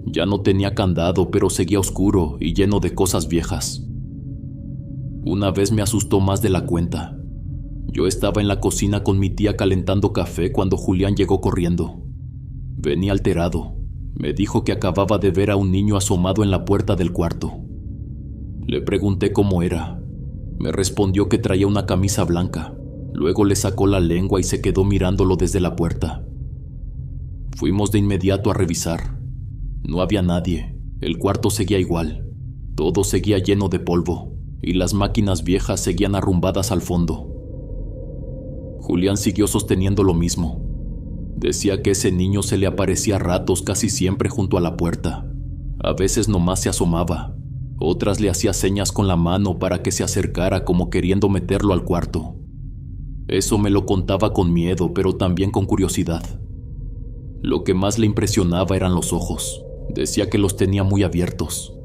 Ya no tenía candado, pero seguía oscuro y lleno de cosas viejas. Una vez me asustó más de la cuenta. Yo estaba en la cocina con mi tía calentando café cuando Julián llegó corriendo. Venía alterado. Me dijo que acababa de ver a un niño asomado en la puerta del cuarto. Le pregunté cómo era. Me respondió que traía una camisa blanca. Luego le sacó la lengua y se quedó mirándolo desde la puerta. Fuimos de inmediato a revisar. No había nadie. El cuarto seguía igual. Todo seguía lleno de polvo y las máquinas viejas seguían arrumbadas al fondo. Julián siguió sosteniendo lo mismo. Decía que ese niño se le aparecía a ratos casi siempre junto a la puerta. A veces nomás se asomaba. Otras le hacía señas con la mano para que se acercara como queriendo meterlo al cuarto. Eso me lo contaba con miedo, pero también con curiosidad. Lo que más le impresionaba eran los ojos. Decía que los tenía muy abiertos.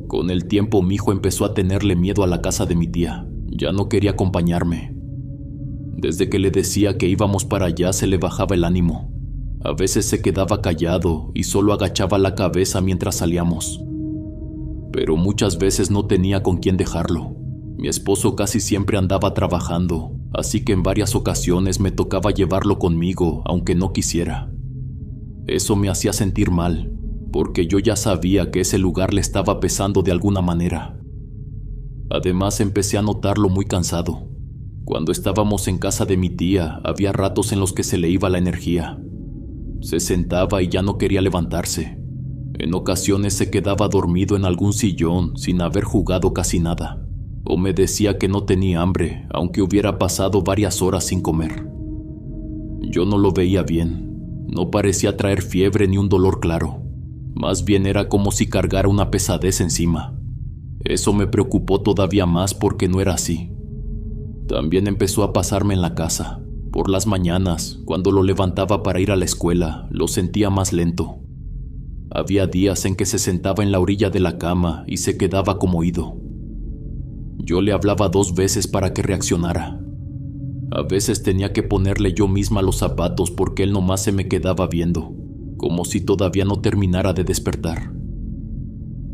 Con el tiempo mi hijo empezó a tenerle miedo a la casa de mi tía. Ya no quería acompañarme. Desde que le decía que íbamos para allá se le bajaba el ánimo. A veces se quedaba callado y solo agachaba la cabeza mientras salíamos. Pero muchas veces no tenía con quién dejarlo. Mi esposo casi siempre andaba trabajando, así que en varias ocasiones me tocaba llevarlo conmigo, aunque no quisiera. Eso me hacía sentir mal, porque yo ya sabía que ese lugar le estaba pesando de alguna manera. Además empecé a notarlo muy cansado. Cuando estábamos en casa de mi tía, había ratos en los que se le iba la energía. Se sentaba y ya no quería levantarse. En ocasiones se quedaba dormido en algún sillón sin haber jugado casi nada. O me decía que no tenía hambre, aunque hubiera pasado varias horas sin comer. Yo no lo veía bien. No parecía traer fiebre ni un dolor claro. Más bien era como si cargara una pesadez encima. Eso me preocupó todavía más porque no era así. También empezó a pasarme en la casa. Por las mañanas, cuando lo levantaba para ir a la escuela, lo sentía más lento. Había días en que se sentaba en la orilla de la cama y se quedaba como ido. Yo le hablaba 2 veces para que reaccionara. A veces tenía que ponerle yo misma los zapatos porque él nomás se me quedaba viendo, como si todavía no terminara de despertar.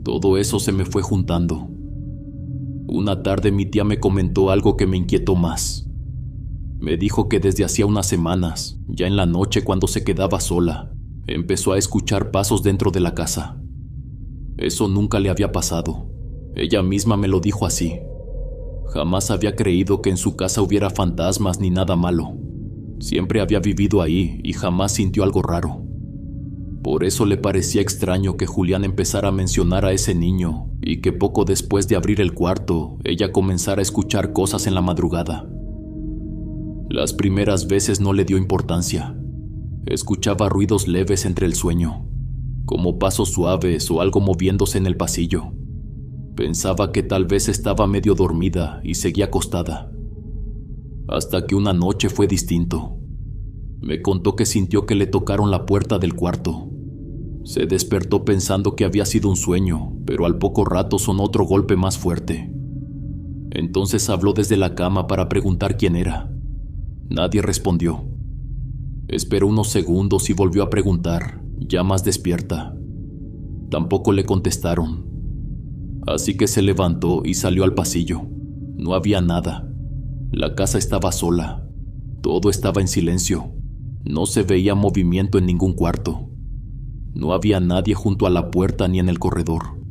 Todo eso se me fue juntando. Una tarde mi tía me comentó algo que me inquietó más. Me dijo que desde hacía unas semanas, ya en la noche cuando se quedaba sola, empezó a escuchar pasos dentro de la casa. Eso nunca le había pasado. Ella misma me lo dijo así. Jamás había creído que en su casa hubiera fantasmas ni nada malo. Siempre había vivido ahí y jamás sintió algo raro. Por eso le parecía extraño que Julián empezara a mencionar a ese niño y que poco después de abrir el cuarto, ella comenzara a escuchar cosas en la madrugada. Las primeras veces no le dio importancia. Escuchaba ruidos leves entre el sueño, como pasos suaves o algo moviéndose en el pasillo. Pensaba que tal vez estaba medio dormida y seguía acostada. Hasta que una noche fue distinto. Me contó que sintió que le tocaron la puerta del cuarto. Se despertó pensando que había sido un sueño, pero al poco rato sonó otro golpe más fuerte. Entonces habló desde la cama para preguntar quién era. Nadie respondió. Esperó unos segundos y volvió a preguntar, ya más despierta. Tampoco le contestaron. Así que se levantó y salió al pasillo. No había nada. La casa estaba sola. Todo estaba en silencio. No se veía movimiento en ningún cuarto. No había nadie junto a la puerta ni en el corredor.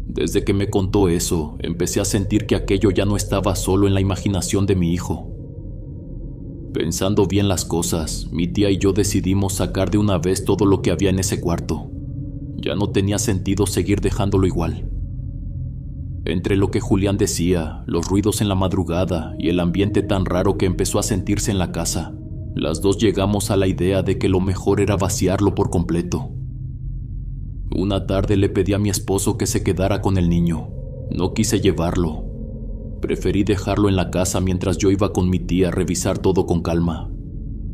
Desde que me contó eso, empecé a sentir que aquello ya no estaba solo en la imaginación de mi hijo. Pensando bien las cosas, mi tía y yo decidimos sacar de una vez todo lo que había en ese cuarto. Ya no tenía sentido seguir dejándolo igual. Entre lo que Julián decía, los ruidos en la madrugada y el ambiente tan raro que empezó a sentirse en la casa, Las dos llegamos a la idea de que lo mejor era vaciarlo por completo. Una tarde le pedí a mi esposo que se quedara con el niño. No quise llevarlo. Preferí dejarlo en la casa mientras yo iba con mi tía a revisar todo con calma.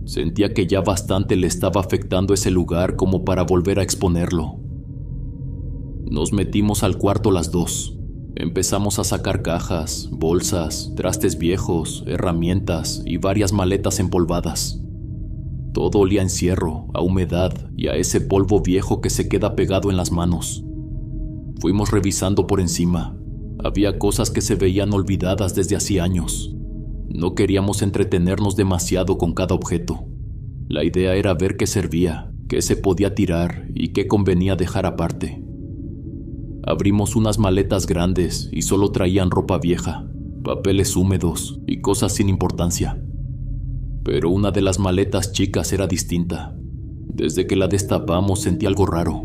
Sentía que ya bastante le estaba afectando ese lugar como para volver a exponerlo. Nos metimos al cuarto las dos. Empezamos a sacar cajas, bolsas, trastes viejos, herramientas y varias maletas empolvadas. Todo olía a encierro, a humedad y a ese polvo viejo que se queda pegado en las manos. Fuimos revisando por encima. Había cosas que se veían olvidadas desde hacía años. No queríamos entretenernos demasiado con cada objeto. La idea era ver qué servía, qué se podía tirar y qué convenía dejar aparte. Abrimos unas maletas grandes y solo traían ropa vieja, papeles húmedos y cosas sin importancia. Pero una de las maletas chicas era distinta. Desde que la destapamos sentí algo raro.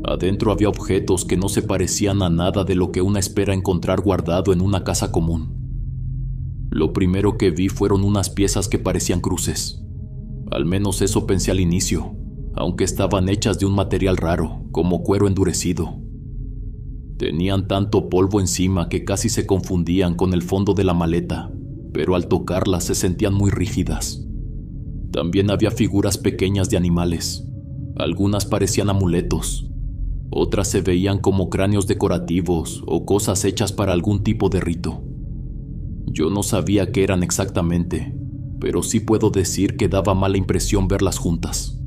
Adentro había objetos que no se parecían a nada de lo que uno espera encontrar guardado en una casa común. Lo primero que vi fueron unas piezas que parecían cruces. Al menos eso pensé al inicio, aunque estaban hechas de un material raro, como cuero endurecido. Tenían tanto polvo encima que casi se confundían con el fondo de la maleta, pero al tocarlas se sentían muy rígidas. También había figuras pequeñas de animales. Algunas parecían amuletos. Otras se veían como cráneos decorativos o cosas hechas para algún tipo de rito. Yo no sabía qué eran exactamente, pero sí puedo decir que daba mala impresión verlas juntas.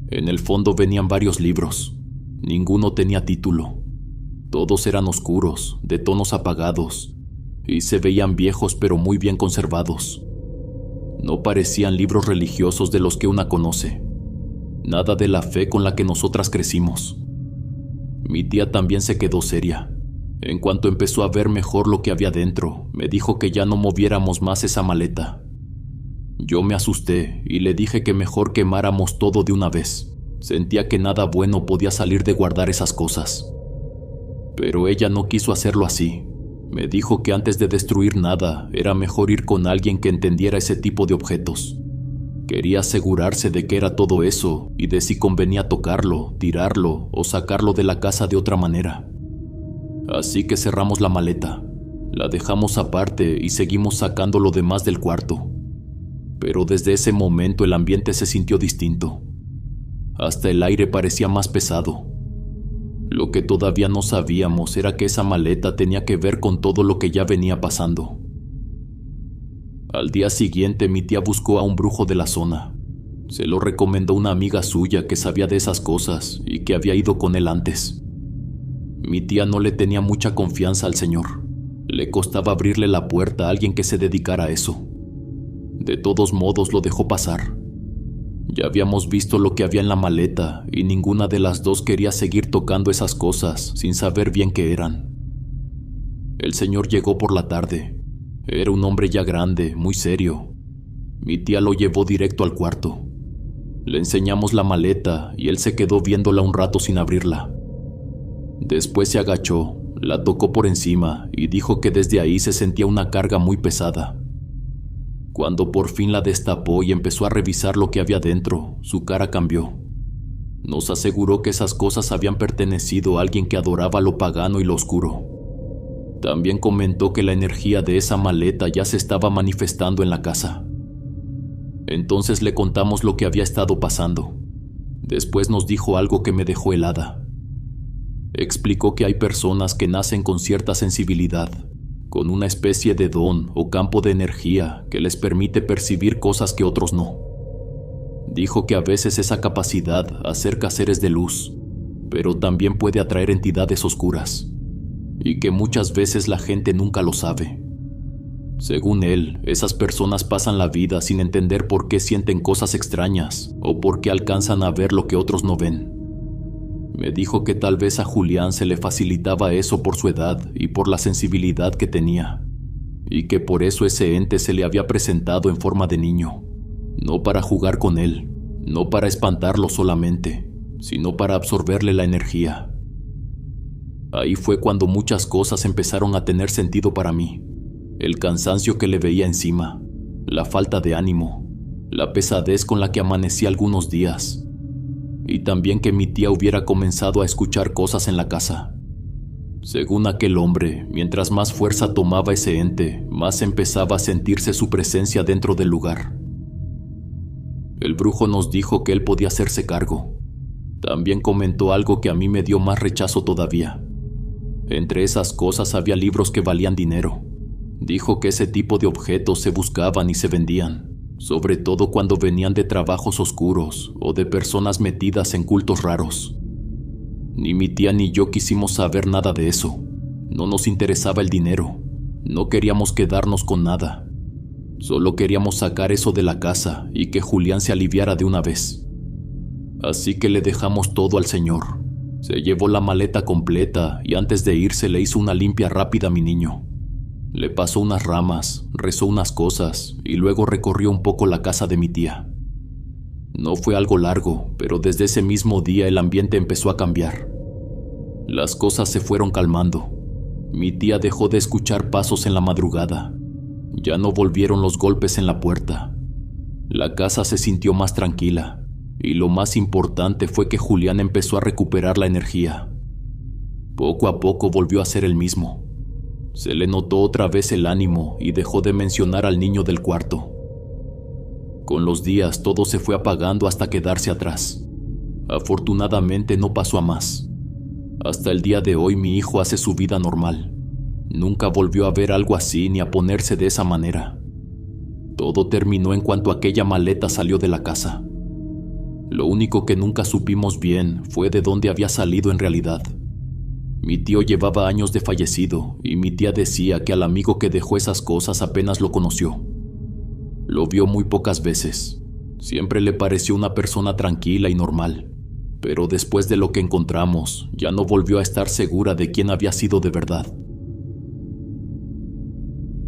En el fondo venían varios libros. Ninguno tenía título. Todos eran oscuros, de tonos apagados, y se veían viejos pero muy bien conservados. No parecían libros religiosos de los que una conoce. Nada de la fe con la que nosotras crecimos. Mi tía también se quedó seria. En cuanto empezó a ver mejor lo que había dentro, me dijo que ya no moviéramos más esa maleta. Yo me asusté y le dije que mejor quemáramos todo de una vez. Sentía que nada bueno podía salir de guardar esas cosas. Pero ella no quiso hacerlo así. Me dijo que antes de destruir nada, era mejor ir con alguien que entendiera ese tipo de objetos. Quería asegurarse de qué era todo eso y de si convenía tocarlo, tirarlo o sacarlo de la casa de otra manera. Así que cerramos la maleta, la dejamos aparte y seguimos sacando lo demás del cuarto. Pero desde ese momento el ambiente se sintió distinto. Hasta el aire parecía más pesado. Lo que todavía no sabíamos era que esa maleta tenía que ver con todo lo que ya venía pasando. Al día siguiente mi tía buscó a un brujo de la zona. Se lo recomendó una amiga suya que sabía de esas cosas y que había ido con él antes. Mi tía no le tenía mucha confianza al señor. Le costaba abrirle la puerta a alguien que se dedicara a eso. De todos modos lo dejó pasar. Ya habíamos visto lo que había en la maleta y ninguna de las dos quería seguir tocando esas cosas sin saber bien qué eran. El señor llegó por la tarde. Era un hombre ya grande, muy serio. Mi tía lo llevó directo al cuarto. Le enseñamos la maleta y él se quedó viéndola un rato sin abrirla. Después se agachó, la tocó por encima y dijo que desde ahí se sentía una carga muy pesada. Cuando por fin la destapó y empezó a revisar lo que había dentro, su cara cambió. Nos aseguró que esas cosas habían pertenecido a alguien que adoraba lo pagano y lo oscuro. También comentó que la energía de esa maleta ya se estaba manifestando en la casa. Entonces le contamos lo que había estado pasando. Después nos dijo algo que me dejó helada. Explicó que hay personas que nacen con cierta sensibilidad, con una especie de don o campo de energía que les permite percibir cosas que otros no. Dijo que a veces esa capacidad acerca seres de luz, pero también puede atraer entidades oscuras, y que muchas veces la gente nunca lo sabe. Según él, esas personas pasan la vida sin entender por qué sienten cosas extrañas o por qué alcanzan a ver lo que otros no ven. Me dijo que tal vez a Julián se le facilitaba eso por su edad y por la sensibilidad que tenía, y que por eso ese ente se le había presentado en forma de niño, no para jugar con él, no para espantarlo solamente, sino para absorberle la energía. Ahí fue cuando muchas cosas empezaron a tener sentido para mí. El cansancio que le veía encima, la falta de ánimo, la pesadez con la que amanecí algunos días, y también que mi tía hubiera comenzado a escuchar cosas en la casa. Según aquel hombre, mientras más fuerza tomaba ese ente, más empezaba a sentirse su presencia dentro del lugar. El brujo nos dijo que él podía hacerse cargo. También comentó algo que a mí me dio más rechazo todavía. Entre esas cosas había libros que valían dinero. Dijo que ese tipo de objetos se buscaban y se vendían, sobre todo cuando venían de trabajos oscuros o de personas metidas en cultos raros. Ni mi tía ni yo quisimos saber nada de eso. No nos interesaba el dinero. No queríamos quedarnos con nada. Solo queríamos sacar eso de la casa y que Julián se aliviara de una vez. Así que le dejamos todo al señor. Se llevó la maleta completa y antes de irse le hizo una limpia rápida a mi niño. Le pasó unas ramas, rezó unas cosas y luego recorrió un poco la casa de mi tía. No fue algo largo, pero desde ese mismo día el ambiente empezó a cambiar. Las cosas se fueron calmando. Mi tía dejó de escuchar pasos en la madrugada. Ya no volvieron los golpes en la puerta. La casa se sintió más tranquila, y lo más importante fue que Julián empezó a recuperar la energía. Poco a poco volvió a ser el mismo. Se le notó otra vez el ánimo y dejó de mencionar al niño del cuarto. Con los días todo se fue apagando hasta quedarse atrás. Afortunadamente no pasó a más. Hasta el día de hoy mi hijo hace su vida normal. Nunca volvió a ver algo así ni a ponerse de esa manera. Todo terminó en cuanto aquella maleta salió de la casa. Lo único que nunca supimos bien fue de dónde había salido en realidad. Mi tío llevaba años de fallecido y mi tía decía que al amigo que dejó esas cosas apenas lo conoció. Lo vio muy pocas veces. Siempre le pareció una persona tranquila y normal, pero después de lo que encontramos, ya no volvió a estar segura de quién había sido de verdad.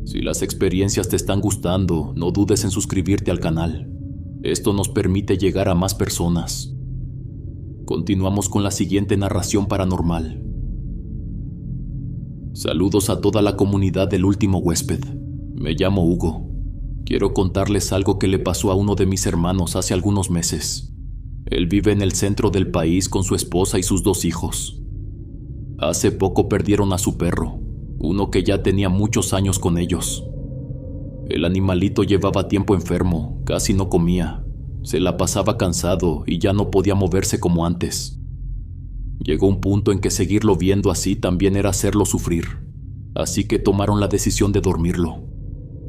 Si las experiencias te están gustando, no dudes en suscribirte al canal. Esto nos permite llegar a más personas. Continuamos con la siguiente narración paranormal. Saludos a toda la comunidad del último huésped. Me llamo Hugo. Quiero contarles algo que le pasó a uno de mis hermanos hace algunos meses. Él vive en el centro del país con su esposa y sus 2 hijos. Hace poco perdieron a su perro, uno que ya tenía muchos años con ellos. El animalito llevaba tiempo enfermo, casi no comía, se la pasaba cansado y ya no podía moverse como antes. Llegó un punto en que seguirlo viendo así también era hacerlo sufrir, así que tomaron la decisión de dormirlo.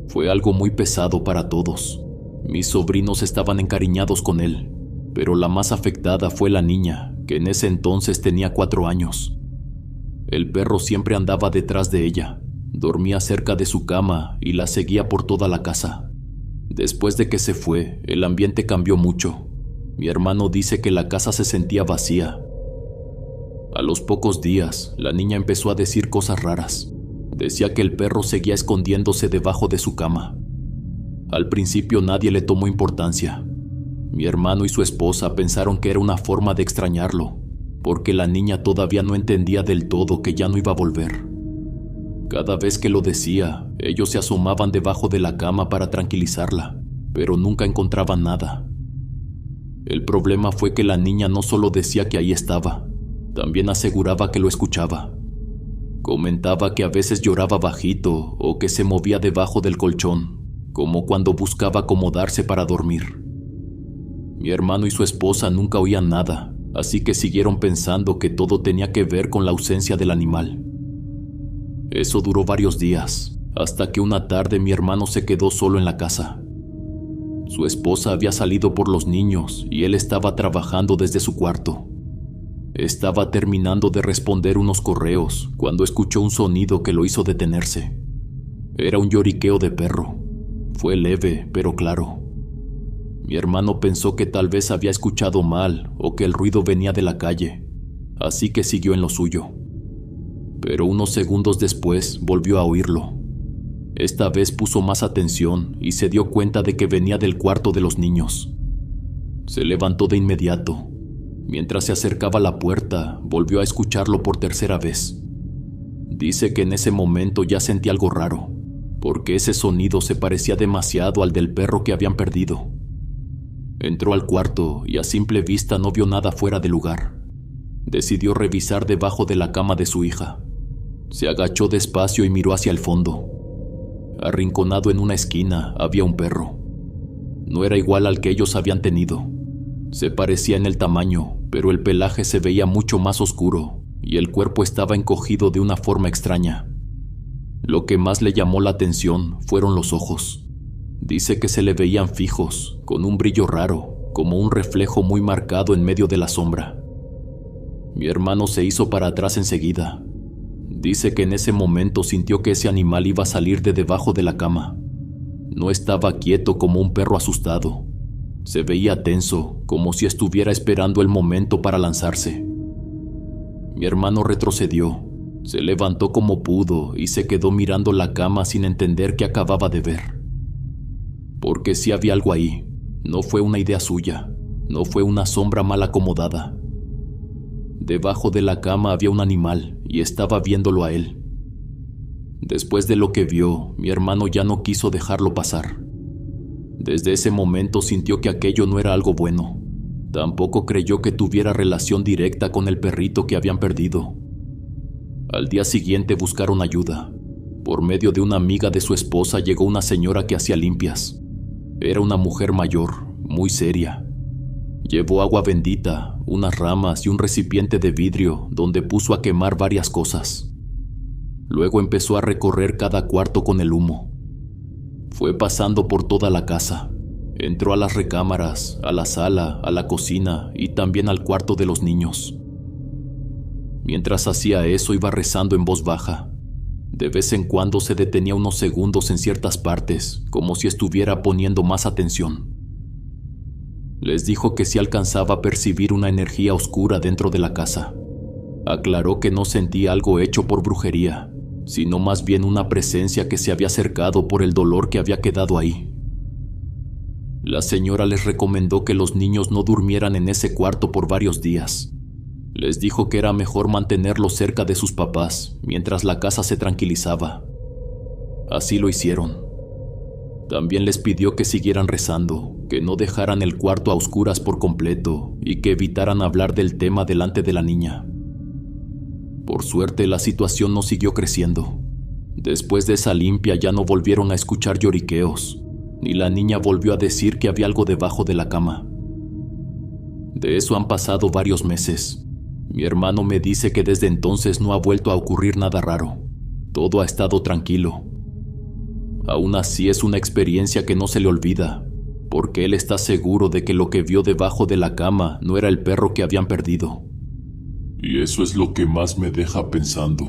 Fue algo muy pesado para todos. Mis sobrinos estaban encariñados con él, pero la más afectada fue la niña, que en ese entonces tenía 4 años. El perro siempre andaba detrás de ella, dormía cerca de su cama y la seguía por toda la casa. Después de que se fue, el ambiente cambió mucho. Mi hermano dice que la casa se sentía vacía. A los pocos días, la niña empezó a decir cosas raras. Decía que el perro seguía escondiéndose debajo de su cama. Al principio nadie le tomó importancia. Mi hermano y su esposa pensaron que era una forma de extrañarlo, porque la niña todavía no entendía del todo que ya no iba a volver. Cada vez que lo decía, ellos se asomaban debajo de la cama para tranquilizarla, pero nunca encontraban nada. El problema fue que la niña no solo decía que ahí estaba, también aseguraba que lo escuchaba. Comentaba que a veces lloraba bajito o que se movía debajo del colchón, como cuando buscaba acomodarse para dormir. Mi hermano y su esposa nunca oían nada, así que siguieron pensando que todo tenía que ver con la ausencia del animal. Eso duró varios días, hasta que una tarde mi hermano se quedó solo en la casa. Su esposa había salido por los niños y él estaba trabajando desde su cuarto. Estaba terminando de responder unos correos cuando escuchó un sonido que lo hizo detenerse. Era un lloriqueo de perro. Fue leve, pero claro. Mi hermano pensó que tal vez había escuchado mal o que el ruido venía de la calle, así que siguió en lo suyo. Pero unos segundos después volvió a oírlo. Esta vez puso más atención y se dio cuenta de que venía del cuarto de los niños. Se levantó de inmediato. Mientras se acercaba a la puerta, volvió a escucharlo por tercera vez. Dice que en ese momento ya sentía algo raro, porque ese sonido se parecía demasiado al del perro que habían perdido. Entró al cuarto y a simple vista no vio nada fuera de lugar. Decidió revisar debajo de la cama de su hija. Se agachó despacio y miró hacia el fondo. Arrinconado en una esquina había un perro. No era igual al que ellos habían tenido. Se parecía en el tamaño, pero el pelaje se veía mucho más oscuro y el cuerpo estaba encogido de una forma extraña. Lo que más le llamó la atención fueron los ojos. Dice que se le veían fijos, con un brillo raro, como un reflejo muy marcado en medio de la sombra. Mi hermano se hizo para atrás enseguida. Dice que en ese momento sintió que ese animal iba a salir de debajo de la cama. No estaba quieto como un perro asustado. Se veía tenso, como si estuviera esperando el momento para lanzarse. Mi hermano retrocedió, se levantó como pudo y se quedó mirando la cama sin entender qué acababa de ver. Porque sí había algo ahí, no fue una idea suya, no fue una sombra mal acomodada. Debajo de la cama había un animal y estaba viéndolo a él. Después de lo que vio, mi hermano ya no quiso dejarlo pasar. Desde ese momento sintió que aquello no era algo bueno. Tampoco creyó que tuviera relación directa con el perrito que habían perdido. Al día siguiente buscaron ayuda. Por medio de una amiga de su esposa llegó una señora que hacía limpias. Era una mujer mayor, muy seria. Llevó agua bendita, unas ramas y un recipiente de vidrio donde puso a quemar varias cosas. Luego empezó a recorrer cada cuarto con el humo. Fue pasando por toda la casa. Entró a las recámaras, a la sala, a la cocina y también al cuarto de los niños. Mientras hacía eso iba rezando en voz baja. De vez en cuando se detenía unos segundos en ciertas partes, como si estuviera poniendo más atención. Les dijo que sí alcanzaba a percibir una energía oscura dentro de la casa. Aclaró que no sentía algo hecho por brujería, sino más bien una presencia que se había acercado por el dolor que había quedado ahí. La señora les recomendó que los niños no durmieran en ese cuarto por varios días. Les dijo que era mejor mantenerlos cerca de sus papás mientras la casa se tranquilizaba. Así lo hicieron. También les pidió que siguieran rezando, que no dejaran el cuarto a oscuras por completo y que evitaran hablar del tema delante de la niña. Por suerte, la situación no siguió creciendo. Después de esa limpia ya no volvieron a escuchar lloriqueos, ni la niña volvió a decir que había algo debajo de la cama. De eso han pasado varios meses. Mi hermano me dice que desde entonces no ha vuelto a ocurrir nada raro. Todo ha estado tranquilo. Aún así es una experiencia que no se le olvida, porque él está seguro de que lo que vio debajo de la cama no era el perro que habían perdido. Y eso es lo que más me deja pensando.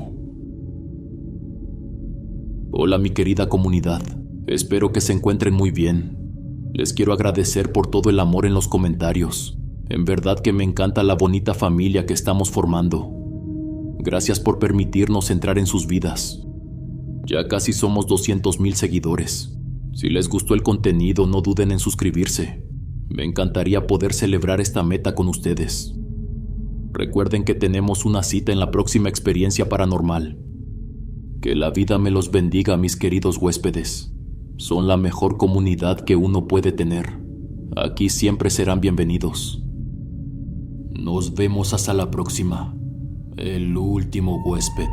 Hola mi querida comunidad, espero que se encuentren muy bien. Les quiero agradecer por todo el amor en los comentarios. En verdad que me encanta la bonita familia que estamos formando. Gracias por permitirnos entrar en sus vidas. Ya casi somos 200,000 seguidores. Si les gustó el contenido, no duden en suscribirse. Me encantaría poder celebrar esta meta con ustedes. Recuerden que tenemos una cita en la próxima experiencia paranormal. Que la vida me los bendiga, mis queridos huéspedes. Son la mejor comunidad que uno puede tener. Aquí siempre serán bienvenidos. Nos vemos hasta la próxima. El último huésped.